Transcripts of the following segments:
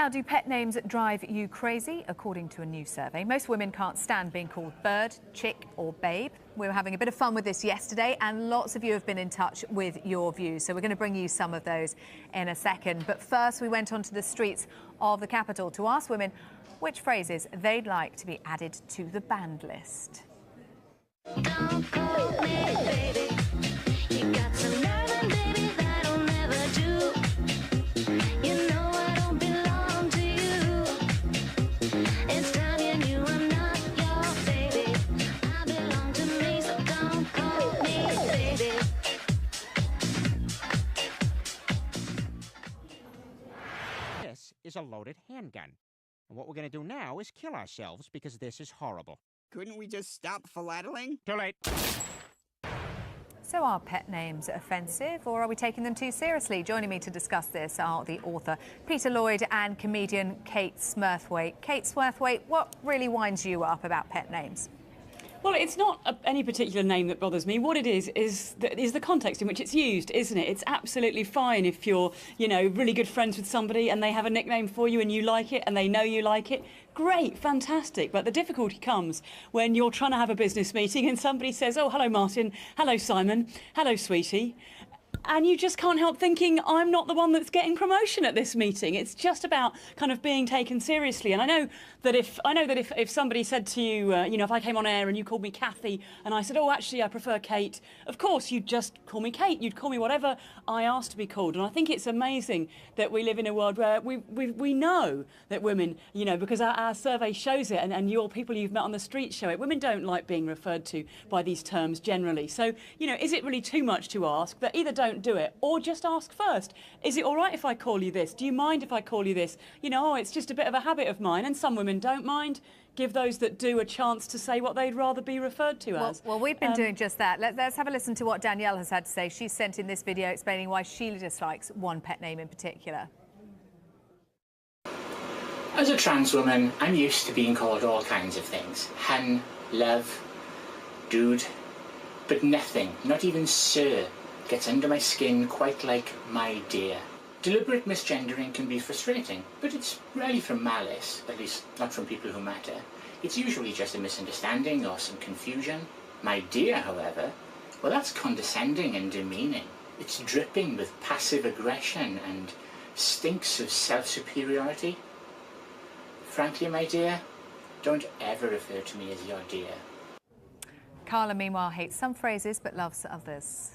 Now, do pet names drive you crazy? According to a new survey, most women can't stand being called bird, chick or babe. We were having a bit of fun with this yesterday and lots of you have been in touch with your views. So we're going to bring you some of those in a second. But first, we went onto the streets of the capital to ask women which phrases they'd like to be added to the banned list. Don't call me baby. You got some loving, baby, that'll never do. You know I don't belong to you. It's time you knew I'm not your baby. I belong to me, so don't call me baby. This is a loaded handgun. And what we're going to do now is kill ourselves because this is horrible. Couldn't we just stop philatering? Too late. So are pet names offensive or are we taking them too seriously? Joining me to discuss this are the author Peter Lloyd and comedian Kate Smurthwaite. Kate Smurthwaite, what really winds you up about pet names? Well, it's not any particular name that bothers me. What it is the context in which it's used, isn't it? It's absolutely fine if you're, really good friends with somebody and they have a nickname for you and you like it and they know you like it. Great, fantastic. But the difficulty comes when you're trying to have a business meeting and somebody says, oh, hello, Martin. Hello, Simon. Hello, sweetie. And you just can't help thinking, I'm not the one that's getting promotion at this meeting. It's just about kind of being taken seriously. And I know that if somebody said to you, if I came on air and you called me Kathy and I said, oh, actually, I prefer Kate, of course, you'd just call me Kate. You'd call me whatever I asked to be called. And I think it's amazing that we live in a world where we know that women, because our survey shows it and your people you've met on the street show it, women don't like being referred to by these terms generally. So, is it really too much to ask that either don't do it or just ask first? Is it all right if I call you this? Do you mind if I call you this? It's just a bit of a habit of mine, and some women don't mind. Give those that do a chance to say what they'd rather be referred to as. Well, we've been doing just that. Let's have a listen to what Danielle has had to say. She's sent in this video explaining why she dislikes one pet name in particular. As a trans woman, I'm used to being called all kinds of things. Hun, love, dude, but nothing, not even sir, gets under my skin quite like my dear. Deliberate misgendering can be frustrating, but it's rarely from malice, at least not from people who matter. It's usually just a misunderstanding or some confusion. My dear, however, well, that's condescending and demeaning. It's dripping with passive aggression and stinks of self-superiority. Frankly, my dear, don't ever refer to me as your dear. Carla, meanwhile, hates some phrases but loves others.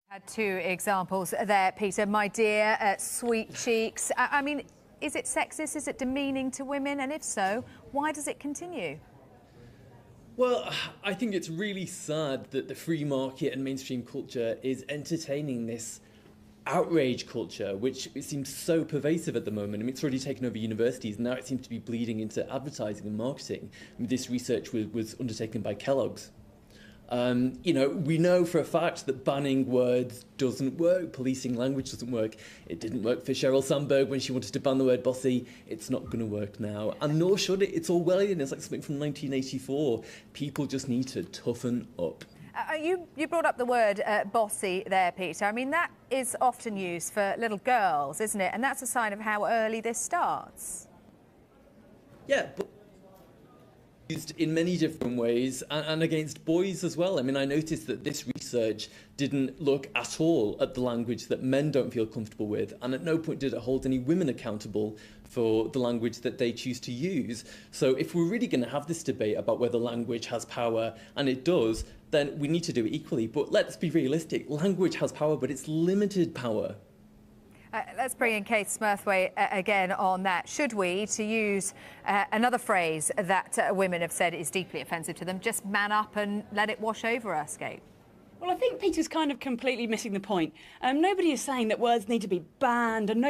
Had two examples there, Peter. My dear, sweet cheeks. I mean, is it sexist? Is it demeaning to women? And if so, why does it continue? Well, I think it's really sad that the free market and mainstream culture is entertaining this outrage culture, which it seems so pervasive at the moment. I mean, it's already taken over universities, and now it seems to be bleeding into advertising and marketing. I mean, this research was undertaken by Kellogg's. We know for a fact that banning words doesn't work, policing language doesn't work. It didn't work for Sheryl Sandberg when she wanted to ban the word bossy. It's not going to work now, and nor should it. It's Orwellian. It's like something from 1984. People just need to toughen up. You brought up the word bossy there, Peter. I mean, that is often used for little girls, isn't it? And that's a sign of how early this starts. Yeah, but used in many different ways and against boys as well. I mean, I noticed that this research didn't look at all at the language that men don't feel comfortable with, and at no point did it hold any women accountable for the language that they choose to use. So if we're really going to have this debate about whether language has power, and it does, then we need to do it equally. But let's be realistic. Language has power, but it's limited power. Let's bring in Kate Smurthwaite again on that. Should we, to use another phrase that women have said is deeply offensive to them, just man up and let it wash over us, Kate? Well, I think Peter's kind of completely missing the point. Nobody is saying that words need to be banned, and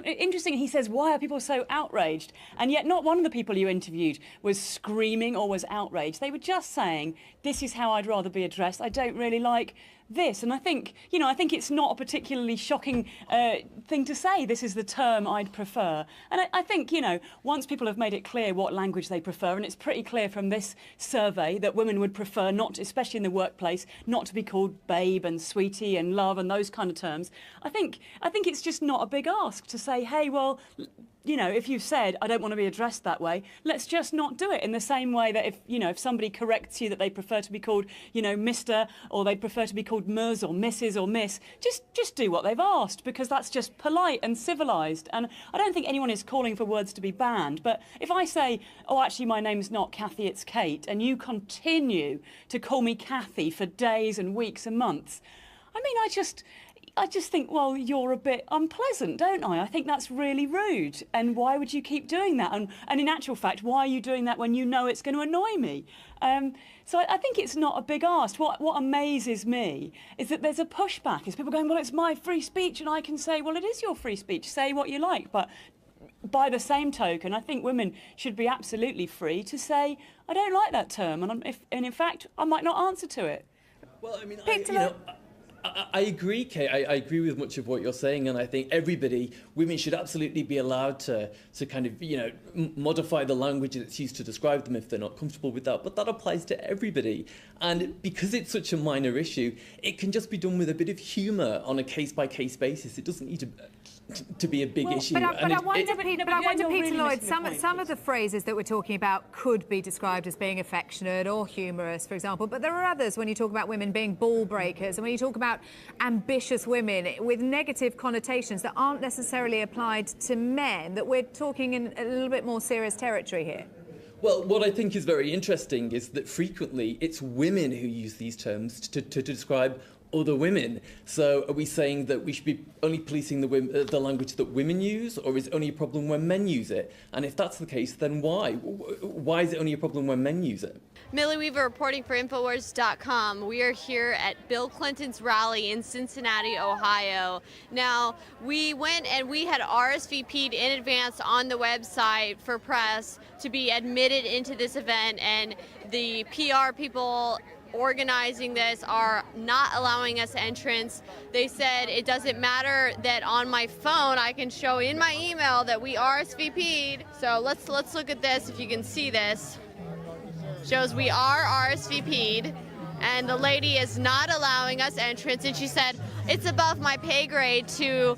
interesting, he says, why are people so outraged? And yet not one of the people you interviewed was screaming or was outraged. They were just saying, this is how I'd rather be addressed. I don't really like this. And I think, I think it's not a particularly shocking thing to say, this is the term I'd prefer. And I think, once people have made it clear what language they prefer, and it's pretty clear from this survey that women would prefer not, especially in the workplace, not to be called babe and sweetie and love and those kind of terms. I think it's just not a big ask to say, hey, well, if you've said, I don't want to be addressed that way, let's just not do it. In the same way that if somebody corrects you that they prefer to be called, Mr. or they prefer to be called Ms. or Mrs. or Miss, just do what they've asked, because that's just polite and civilised. And I don't think anyone is calling for words to be banned. But if I say, oh, actually, my name's not Kathy, it's Kate, and you continue to call me Kathy for days and weeks and months, I just think, well, you're a bit unpleasant, don't I? I think that's really rude. And why would you keep doing that? And in actual fact, why are you doing that when you know it's going to annoy me? So I think it's not a big ask. What amazes me is that there's a pushback. Is people going, well, it's my free speech, and I can say, well, it is your free speech. Say what you like. But by the same token, I think women should be absolutely free to say, I don't like that term, and in fact, I might not answer to it. Well, I agree, Kate. I agree with much of what you're saying, and I think women should absolutely be allowed to kind of, modify the language that's used to describe them if they're not comfortable with that. But that applies to everybody. And because it's such a minor issue, it can just be done with a bit of humour on a case-by-case basis. It doesn't need to be a big issue. But I wonder, Peter Lloyd, some of the phrases that we're talking about could be described as being affectionate or humorous, for example, but there are others when you talk about women being ball breakers and when you talk about ambitious women with negative connotations that aren't necessarily applied to men, that we're talking in a little bit more serious territory here. Well, what I think is very interesting is that frequently it's women who use these terms to describe other women. So are we saying that we should be only policing the language that women use, or is it only a problem when men use it? And if that's the case, then why? Why is it only a problem when men use it? Millie Weaver reporting for Infowars.com. We are here at Bill Clinton's rally in Cincinnati, Ohio. Now, we went and we had RSVP'd in advance on the website for press to be admitted into this event, and the PR people organizing this are not allowing us entrance. They said it doesn't matter that on my phone I can show in my email that we RSVP'd. So let's look at this, if you can see this. Shows we are RSVP'd, and the lady is not allowing us entrance, and she said it's above my pay grade to,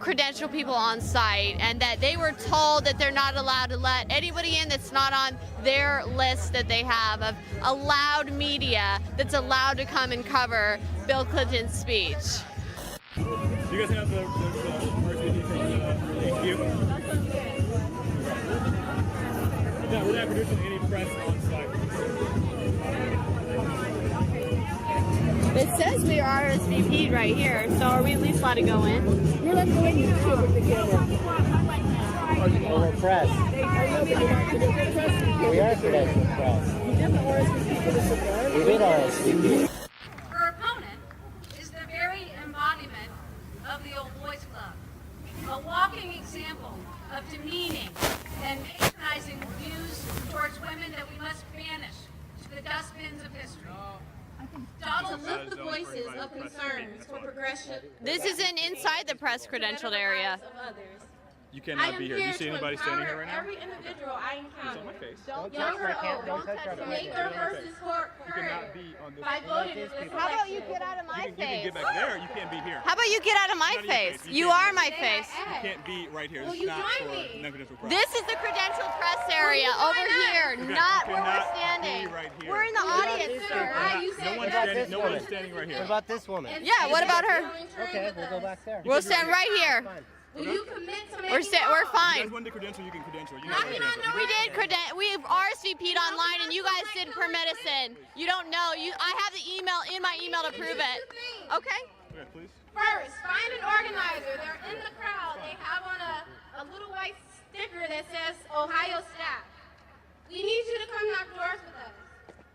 credential people on site, and that they were told that they're not allowed to let anybody in that's not on their list that they have of allowed media that's allowed to come and cover Bill Clinton's speech. Do you guys have the RSVP from the HQ? No, we're not producing any press on site. It says we are RSVP'd right here, so are we at least allowed to go in? You're not going in with the camera. We're press. We are credentialed press. You didn't RSVP for this event? We did RSVP. Her opponent is the very embodiment of the old boys club, a walking example of demeaning and patronizing views towards women that we must banish to the dustbins of history. Donald, lift the voices of concerns for progression. This isn't inside the press credentialed area. You cannot be here. Do you see anybody standing here right now? Every individual I encounter. It's on my face. Don't touch my camera. Don't touch my camera. Versus You cannot be on this. by voting in this How about you get out of my You face? can get back there. You can't be here. How about you get out of my Not in your face? face. You are my face. You can't be right here. Well, This you is not join for me. non-credentialed press. This is the credentialed press area Well, over you here, Okay, not you where we're cannot standing. be right here. We're in the audience, sir. No one's standing. No one's standing right here. What about this woman? Yeah, what about her? Okay, we'll go back there. We'll stand right here. Fine. Will you commit to We're making we're You fine. guys want to credential, you can credential. You Knocking on We did we've RSVP'd online, and you guys didn't permit us in. You don't know. I have the email in my email to prove it. Okay. Okay, please. First, find an organizer. They're in the crowd. They have on a little white sticker that says Ohio staff. We need you to come knock doors with us.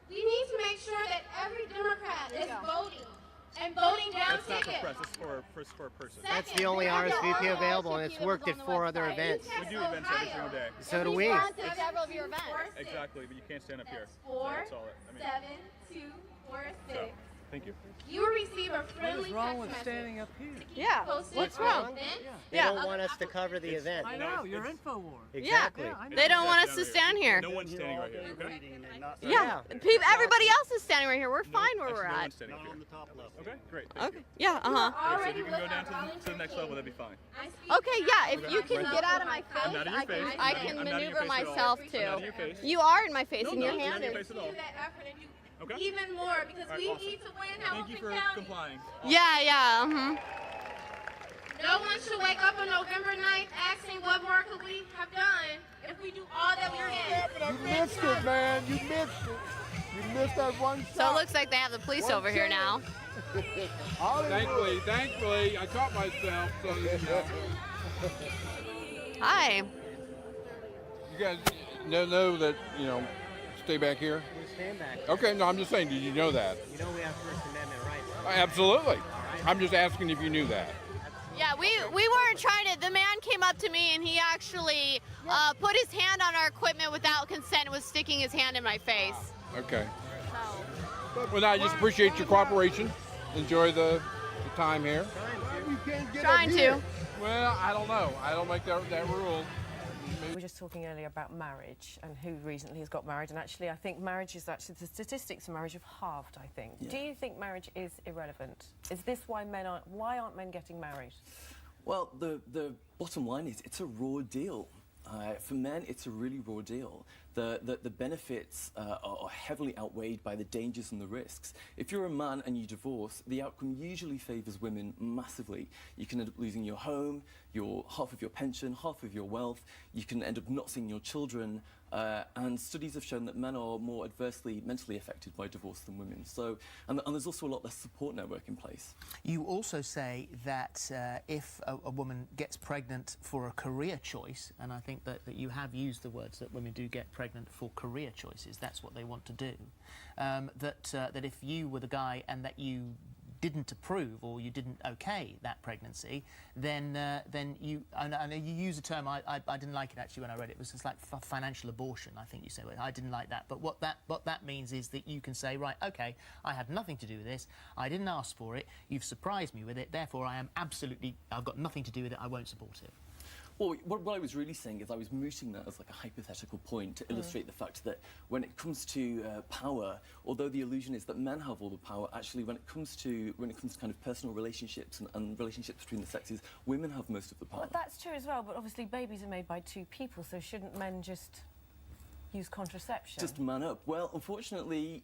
We need to make sure that every Democrat is voting and voting down That's not for tickets. press. It's for a person. That's the only RSVP available, and it's worked at 4 other events. We do events every single day. So do we. Several of your events. Exactly, but you can't stand up here. That's 4, That's all it. I mean, 7, 2, 4, 6. Thank you. You will receive a friendly text message. up here? to keep Yeah, you posted what's on wrong? events. They Yeah. don't want us to cover the event. I know, you're InfoWars. Exactly. They don't want us to stand here. No one's standing right here, okay? Yeah, everybody else is standing right here. We're fine where we're No at. one's standing here. Okay, great. Thank Okay. you. Yeah. You are So if already you can go with down our to the next level, that'd be fine. I speak Okay, yeah, if you can Right. get out of my face, I'm not in your face. I I'm can not in your maneuver face at all. myself I'm too. not in your face. You are in my face, No, and no, your you're not hand in your is. face at all. do that effort and do Okay. even more because All right, we awesome. need to win Thank Hamilton you for County. complying. Yeah. No one should wake up on November 9th asking what more could we have done if we do all that we can. You missed it, man. You missed it. You missed that one shot. So it looks like they have the police over here now. Thankfully, I caught myself. So you know. Hi. You guys know that, stay back here? We stand back. Okay, no, I'm just saying, did you know that? You know we have First Amendment rights. Absolutely. I'm just asking if you knew that. Yeah, we weren't trying to. The man came up to me and he actually put his hand on our equipment without consent and was sticking his hand in my face. Okay. So, Well, I just appreciate your cooperation. Enjoy the time here. trying to. Well, I don't know. I don't make that rule. We were just talking earlier about marriage and who recently has got married, and actually I think marriage is actually, the statistics of marriage have halved, I think. Yeah. Do you think marriage is irrelevant? Is this why why aren't men getting married? Well, the bottom line is it's a raw deal. For men, it's a really raw deal. The benefits are heavily outweighed by the dangers and the risks. If you're a man and you divorce, the outcome usually favours women massively. You can end up losing your home, half of your pension, half of your wealth. You can end up not seeing your children. And studies have shown that men are more adversely mentally affected by divorce than women. So, and there's also a lot less support network in place. You also say that if a woman gets pregnant for a career choice, and I think that you have used the words that women do get pregnant for career choices, that's what they want to do, that if you were the guy and that you didn't approve or you didn't okay that pregnancy, then you, I know you use a term, I didn't like it actually when I read it, it was just like financial abortion, I think you say. Well, I didn't like that, but what that means is that you can say, right, okay, I had nothing to do with this, I didn't ask for it, you've surprised me with it, therefore I've got nothing to do with it, I won't support it. Well, what I was really saying is I was mooting that as like a hypothetical point to illustrate the fact that when it comes to power, although the illusion is that men have all the power, actually when it comes to kind of personal relationships and relationships between the sexes, women have most of the power. Well, that's true as well, but obviously babies are made by two people, so shouldn't men just use contraception? Just man up. Well, unfortunately,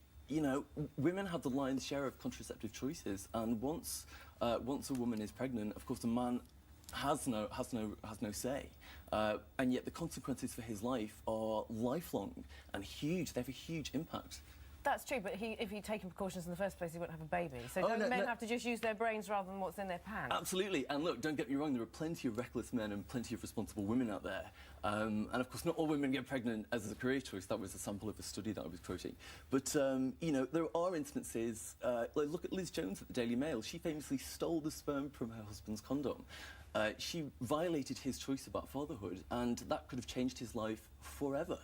women have the lion's share of contraceptive choices, and once a woman is pregnant, of course, the man has no say, and yet the consequences for his life are lifelong and huge. They have a huge impact. That's true, but if he'd taken precautions in the first place, he wouldn't have a baby. So don't men have to just use their brains rather than what's in their pants? Absolutely, and look, don't get me wrong, there are plenty of reckless men and plenty of responsible women out there. And of course, not all women get pregnant as a career choice. That was a sample of a study that I was quoting. But, there are instances, like look at Liz Jones at the Daily Mail. She famously stole the sperm from her husband's condom. She violated his choice about fatherhood, and that could have changed his life forever.